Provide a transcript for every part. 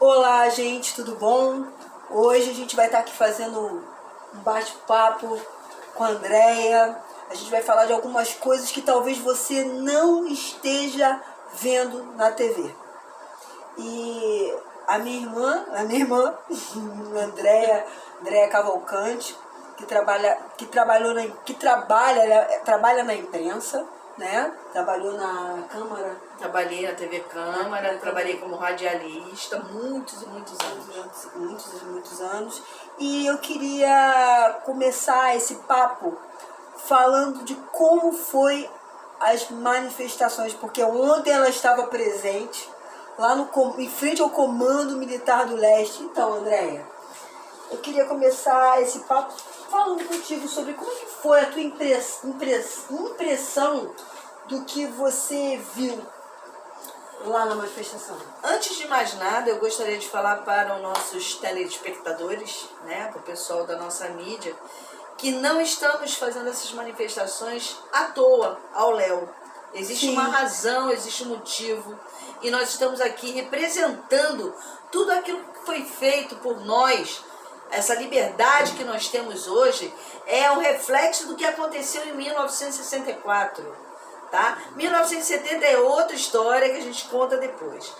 Olá, gente, tudo bom? Hoje a gente vai estar aqui fazendo um bate-papo com a Andréia. A gente vai falar de algumas coisas que talvez você não esteja vendo na TV. E a minha irmã, Andréia Cavalcante, trabalha na imprensa, né? Trabalhou na Câmara. Trabalhei na TV Câmara, trabalhei como radialista muitos e muitos anos. Muitos anos. E eu queria começar esse papo falando de como foi as manifestações, porque ontem ela estava presente lá em frente ao Comando Militar do Leste. Então, Andréia, eu queria começar esse papo falando contigo sobre como que foi a tua impressão do que você viu lá na manifestação. Antes de mais nada, eu gostaria de falar para os nossos telespectadores, né, para o pessoal da nossa mídia, que não estamos fazendo essas manifestações à toa, ao léu. Existe uma razão, existe um motivo, e nós estamos aqui representando tudo aquilo que foi feito por nós. Essa liberdade que nós temos hoje é um reflexo do que aconteceu em 1964, tá? 1970 é outra história que a gente conta depois.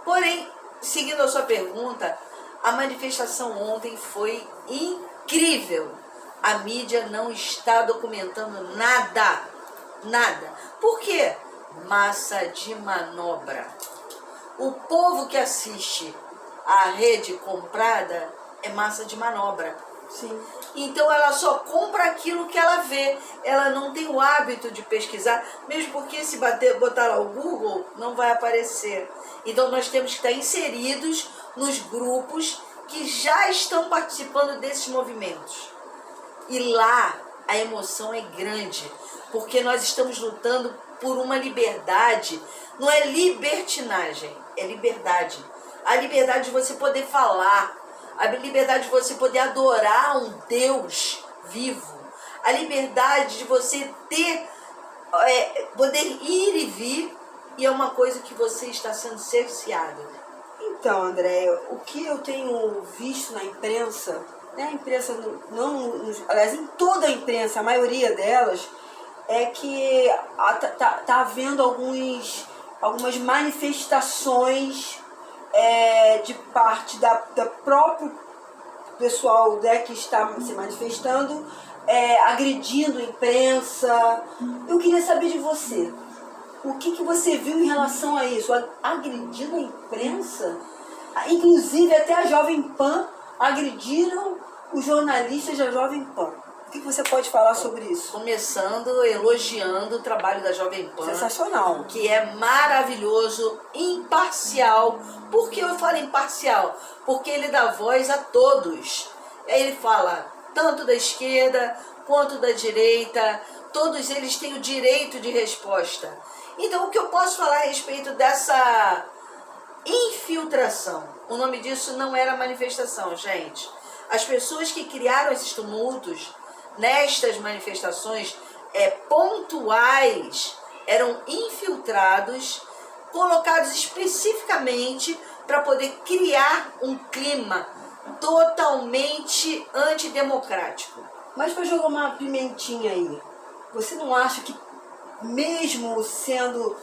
Porém, seguindo a sua pergunta, a manifestação ontem foi incrível. A mídia não está documentando nada, nada. Por quê? Massa de manobra. O povo que assiste a rede comprada é massa de manobra. Sim. Então ela só compra aquilo que ela vê. Ela não tem o hábito de pesquisar, mesmo porque se botar lá o Google, não vai aparecer. Então nós temos que estar inseridos nos grupos que já estão participando desses movimentos. E lá a emoção é grande, porque nós estamos lutando por uma liberdade. Não é libertinagem, é liberdade. A liberdade de você poder falar, a liberdade de você poder adorar um Deus vivo, a liberdade de você poder ir e vir, e é uma coisa que você está sendo cerceado. Então, Andréia, o que eu tenho visto na imprensa, né, a imprensa, aliás, em toda a imprensa, a maioria delas, é que tá havendo algumas manifestações de parte da próprio pessoal, né, que está se manifestando, agredindo a imprensa. Eu queria saber de você, o que você viu em relação a isso? Agredindo a imprensa? Inclusive até a Jovem Pan agrediram os jornalistas da Jovem Pan. O que você pode falar sobre isso? Começando elogiando o trabalho da Jovem Pan. Sensacional. Que é maravilhoso, imparcial. Por que eu falo imparcial? Porque ele dá voz a todos. Ele fala tanto da esquerda quanto da direita. Todos eles têm o direito de resposta. Então, o que eu posso falar a respeito dessa infiltração? O nome disso não era manifestação, gente. As pessoas que criaram esses tumultos nestas manifestações pontuais eram infiltrados, colocados especificamente para poder criar um clima totalmente antidemocrático. Mas para jogar uma pimentinha aí, você não acha que, mesmo sendo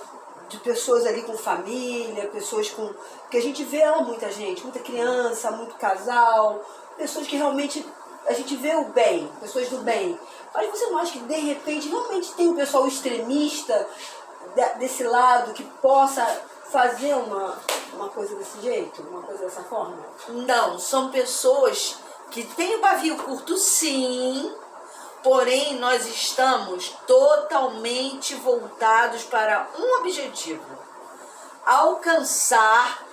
de pessoas ali com família, pessoas com... Porque a gente vê muita gente, muita criança, muito casal, pessoas que realmente a gente vê o bem, pessoas do bem. Mas você não acha que de repente realmente tem um pessoal extremista desse lado que possa fazer uma coisa desse jeito, uma coisa dessa forma? Não, são pessoas que têm o pavio curto, sim, porém nós estamos totalmente voltados para um objetivo: alcançar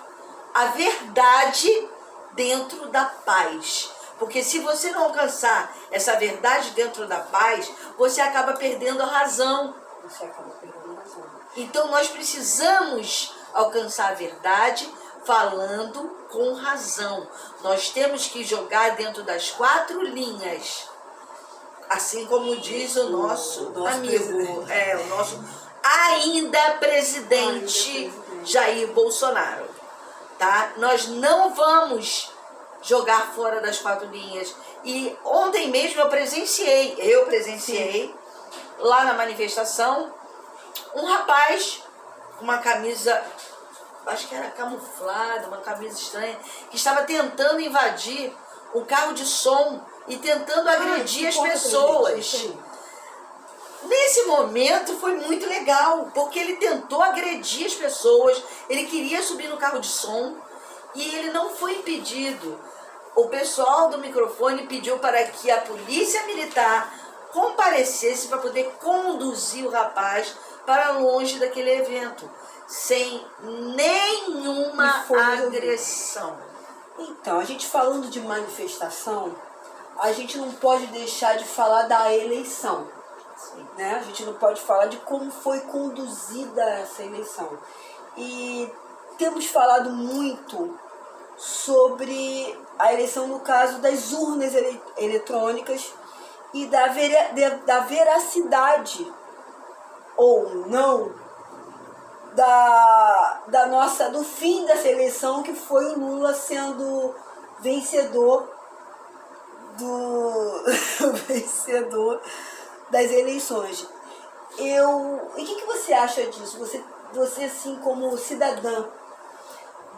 a verdade dentro da paz. Porque se você não alcançar essa verdade dentro da paz, você acaba perdendo a razão. Então nós precisamos alcançar a verdade falando com razão. Nós temos que jogar dentro das 4 linhas. Assim como diz o nosso amigo, o nosso ainda presidente Jair Bolsonaro. tá? Nós não vamos jogar fora das 4 linhas. E ontem mesmo eu presenciei lá na manifestação um rapaz com uma camisa, acho que era camuflada, uma camisa estranha, que estava tentando invadir um carro de som e tentando agredir as pessoas. Nesse momento foi muito legal, porque ele tentou agredir as pessoas, ele queria subir no carro de som e ele não foi impedido. O pessoal do microfone pediu para que a polícia militar comparecesse para poder conduzir o rapaz para longe daquele evento, sem nenhuma agressão. Então, a gente falando de manifestação, a gente não pode deixar de falar da eleição. Né? A gente não pode falar de como foi conduzida essa eleição. E temos falado muito sobre a eleição no caso das urnas eletrônicas e da veracidade ou não do fim dessa eleição, que foi o Lula sendo vencedor vencedor das eleições. E o que você acha disso? Você assim, como cidadã,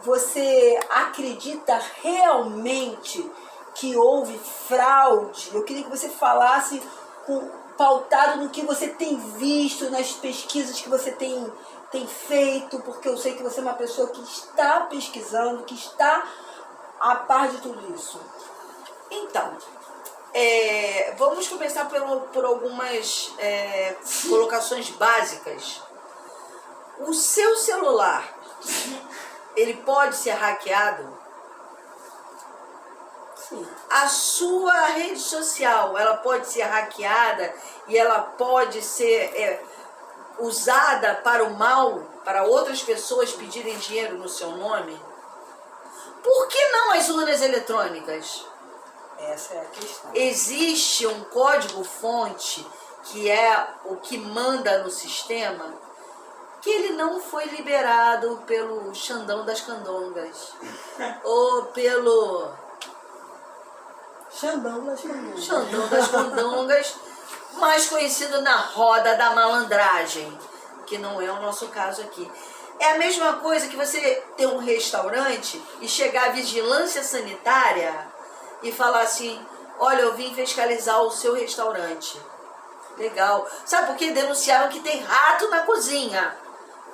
você acredita realmente que houve fraude? Eu queria que você falasse pautado no que você tem visto, nas pesquisas que você tem feito, porque eu sei que você é uma pessoa que está pesquisando, que está a par de tudo isso. Então, vamos começar por algumas colocações básicas. O seu celular, ele pode ser hackeado? Sim. A sua rede social, ela pode ser hackeada e ela pode ser usada para o mal, para outras pessoas pedirem dinheiro no seu nome? Por que não as urnas eletrônicas? Essa é a questão. Existe um código-fonte, que é o que manda no sistema, que ele não foi liberado pelo Xandão das Candongas ou pelo Xandão das Candongas. Xandão das Candongas, mais conhecido na roda da malandragem, que não é o nosso caso aqui. É a mesma coisa que você ter um restaurante e chegar à vigilância sanitária e falar assim: olha, eu vim fiscalizar o seu restaurante. Legal. Sabe por quê? Denunciaram que tem rato na cozinha.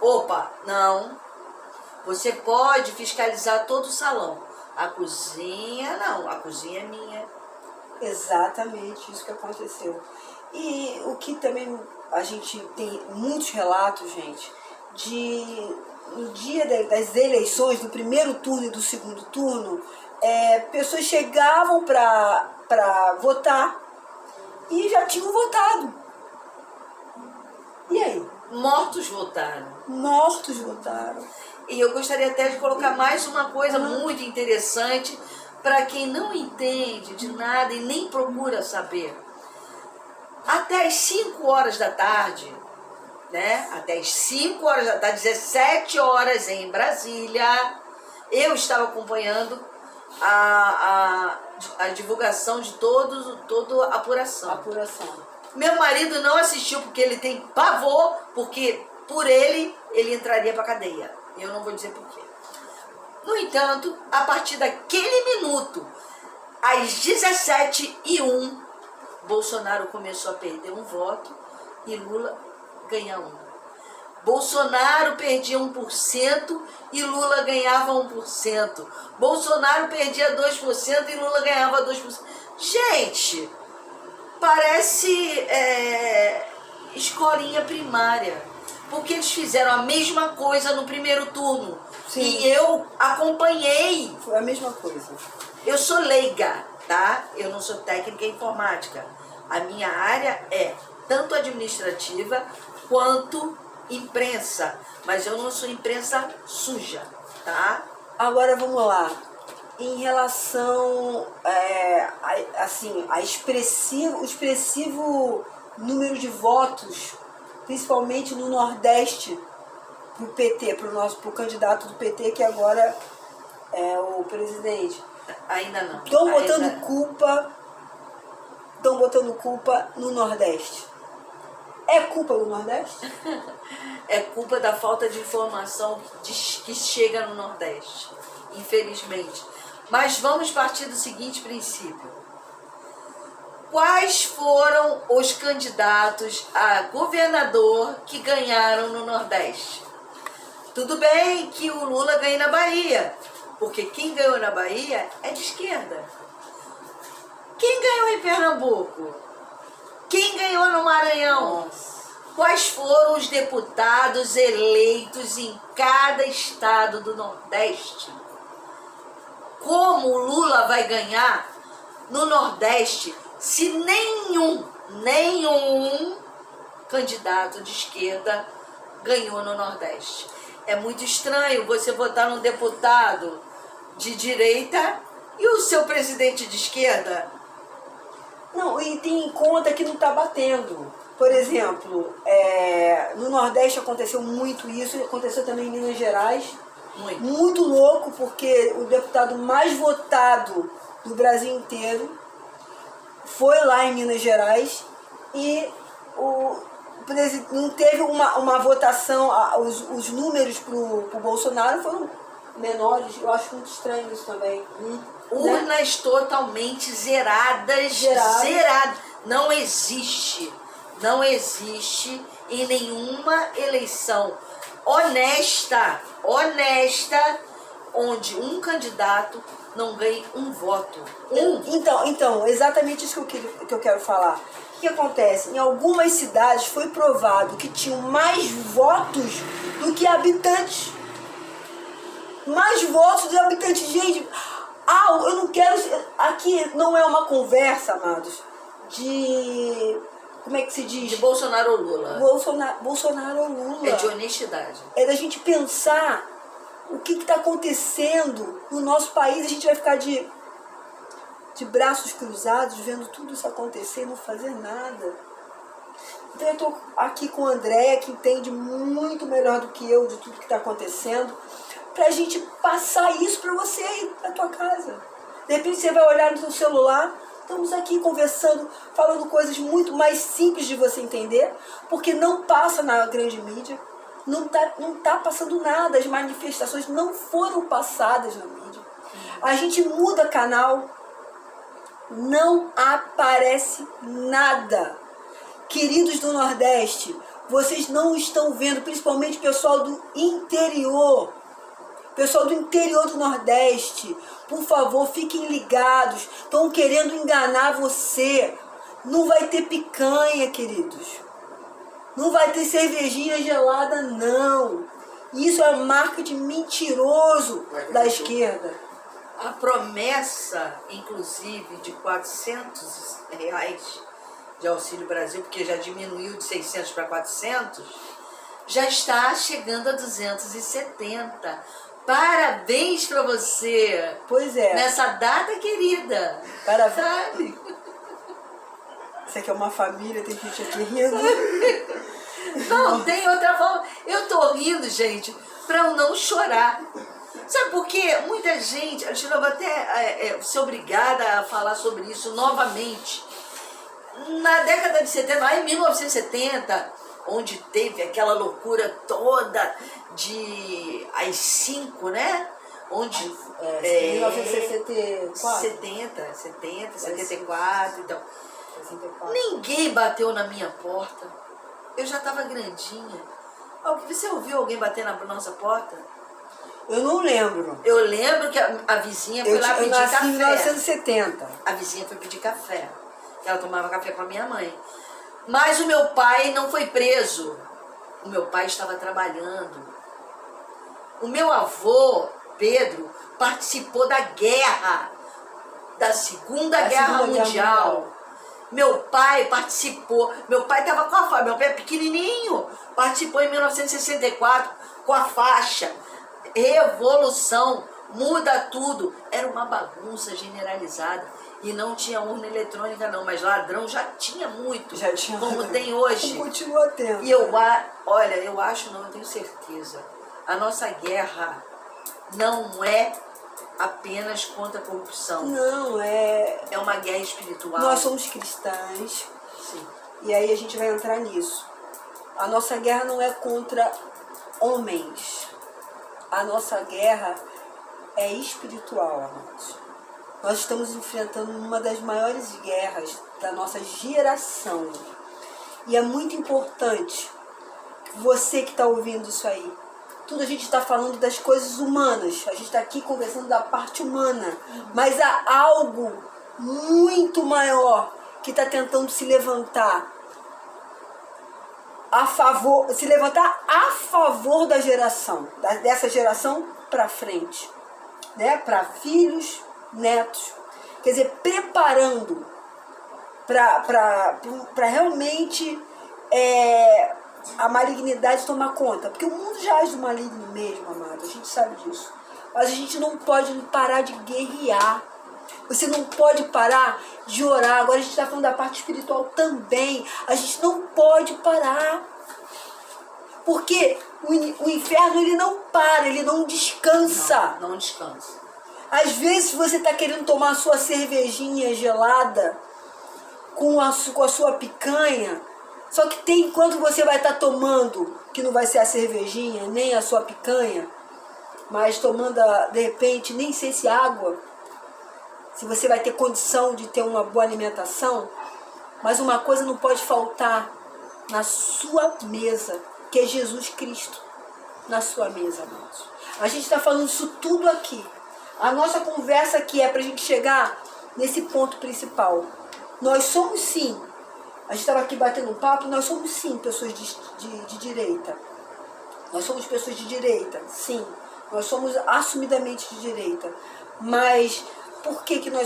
Opa, não. Você pode fiscalizar todo o salão. A cozinha, não. A cozinha é minha. Exatamente isso que aconteceu. E o que também a gente tem muitos relatos, gente, no dia das eleições, do primeiro turno e do segundo turno, pessoas chegavam para votar e já tinham votado. E aí? Mortos votaram. Mortos votaram. E eu gostaria até de colocar mais uma coisa muito interessante para quem não entende de nada e nem procura saber. Até as 5 horas da tarde, né? Até as 5 horas da tarde, 17 horas em Brasília, eu estava acompanhando a divulgação de toda a apuração. Meu marido não assistiu porque ele tem pavor, porque por ele entraria para cadeia. Eu não vou dizer por quê. No entanto, a partir daquele minuto, às 17h01, Bolsonaro começou a perder um voto e Lula ganha 1. Bolsonaro perdia 1% e Lula ganhava 1%. Bolsonaro perdia 2% e Lula ganhava 2%. Gente, parece escolinha primária. Porque eles fizeram a mesma coisa no primeiro turno. Sim. E eu acompanhei. Foi a mesma coisa. Eu sou leiga, tá? Eu não sou técnica em informática. A minha área é tanto administrativa quanto imprensa. Mas eu não sou imprensa suja, tá? Agora vamos lá. Em relação o expressivo número de votos, principalmente no Nordeste, pro PT, pro candidato do PT, que agora o presidente. Ainda não. Estão Ainda... botando culpa no Nordeste. É culpa do Nordeste? É culpa da falta de informação que chega no Nordeste, infelizmente. Mas vamos partir do seguinte princípio. Quais foram os candidatos a governador que ganharam no Nordeste? Tudo bem que o Lula ganha na Bahia, porque quem ganhou na Bahia é de esquerda. Quem ganhou em Pernambuco? Quem ganhou no Maranhão? Nossa. Quais foram os deputados eleitos em cada estado do Nordeste? Como o Lula vai ganhar no Nordeste se nenhum candidato de esquerda ganhou no Nordeste? É muito estranho você votar num deputado de direita e o seu presidente de esquerda. Não, e tem em conta que não está batendo. Por exemplo, no Nordeste aconteceu muito isso, aconteceu também em Minas Gerais. Muito louco, porque o deputado mais votado do Brasil inteiro foi lá em Minas Gerais e não teve uma votação, os números para o Bolsonaro foram menores. Eu acho muito estranho isso também. Urnas totalmente zeradas. Não existe em nenhuma eleição honesta, onde um candidato não ganhe um voto. Então, exatamente isso que eu quero falar. O que acontece? Em algumas cidades foi provado que tinham mais votos do que habitantes. Mais votos do que habitantes. Gente, eu não quero... Aqui não é uma conversa, amados, de... Como é que se diz? De Bolsonaro ou Lula. Bolsonaro ou Lula. É de honestidade. É da gente pensar o que está acontecendo no nosso país. A gente vai ficar de braços cruzados, vendo tudo isso acontecer e não fazer nada. Então eu estou aqui com a Andréia, que entende muito melhor do que eu de tudo que está acontecendo, para a gente passar isso para você aí na tua casa. De repente você vai olhar no seu celular, estamos aqui conversando, falando coisas muito mais simples de você entender, porque não passa na grande mídia, não tá passando nada, as manifestações não foram passadas na mídia. A gente muda canal, não aparece nada. Queridos do Nordeste, vocês não estão vendo, principalmente o pessoal do interior. Pessoal do interior do Nordeste, por favor, fiquem ligados. Estão querendo enganar você. Não vai ter picanha, queridos. Não vai ter cervejinha gelada, não. Isso é marketing mentiroso da esquerda. A promessa, inclusive, de R$400 de Auxílio Brasil, porque já diminuiu de 600 para 400, já está chegando a 270. Parabéns para você. Pois é. Nessa data querida. Parabéns. Sabe? Isso aqui é uma família, tem gente aqui rindo. Não, tem outra forma. Eu tô rindo, gente, para eu não chorar. Sabe por quê? Muita gente, eu vou até ser obrigada a falar sobre isso novamente. Na década de 70, lá em 1970, onde teve aquela loucura toda de AI-5, né? Onde... 1964. 74, então. 64. Ninguém bateu na minha porta. Eu já estava grandinha. Você ouviu alguém bater na nossa porta? Eu não lembro. Eu lembro que a vizinha foi lá pedir café. Em 1970. A vizinha foi pedir café. Ela tomava café com a minha mãe. Mas o meu pai não foi preso. O meu pai estava trabalhando. O meu avô, Pedro, participou da guerra, da Segunda Guerra Mundial. Meu pai participou. Meu pai estava com a faixa. Meu pai é pequenininho. Participou em 1964 com a faixa. Revolução, muda tudo. Era uma bagunça generalizada. E não tinha urna eletrônica não, mas ladrão já tinha muito, já tinha, como tem hoje. Continua tendo. E eu tenho certeza, a nossa guerra não é apenas contra a corrupção. Não, é... É uma guerra espiritual. Nós somos cristãs. Sim. E aí a gente vai entrar nisso. A nossa guerra não é contra homens. A nossa guerra é espiritual, amados. Nós estamos enfrentando uma das maiores guerras da nossa geração. E é muito importante, você que está ouvindo isso aí, tudo a gente está falando das coisas humanas. A gente está aqui conversando da parte humana. Mas há algo muito maior que está tentando se levantar a favor da geração, dessa geração para frente, né? Para filhos, netos, quer dizer, preparando para realmente a malignidade tomar conta, porque o mundo já age do maligno mesmo, amado, a gente sabe disso, mas a gente não pode parar de guerrear. Você não pode parar de orar. Agora a gente está falando da parte espiritual também. A gente não pode parar. Porque o inferno, ele não para, ele não descansa. Não descansa. Às vezes você está querendo tomar a sua cervejinha gelada com a sua picanha. Só que tem enquanto você vai estar tomando, que não vai ser a cervejinha, nem a sua picanha, mas tomando, de repente, nem sei se água, se você vai ter condição de ter uma boa alimentação, mas uma coisa não pode faltar na sua mesa, que é Jesus Cristo na sua mesa, amados. A gente está falando isso tudo aqui. A nossa conversa aqui é para a gente chegar nesse ponto principal. Nós somos sim, a gente estava aqui batendo um papo, nós somos sim pessoas de direita. Nós somos pessoas de direita, sim. Nós somos assumidamente de direita. Mas por que nós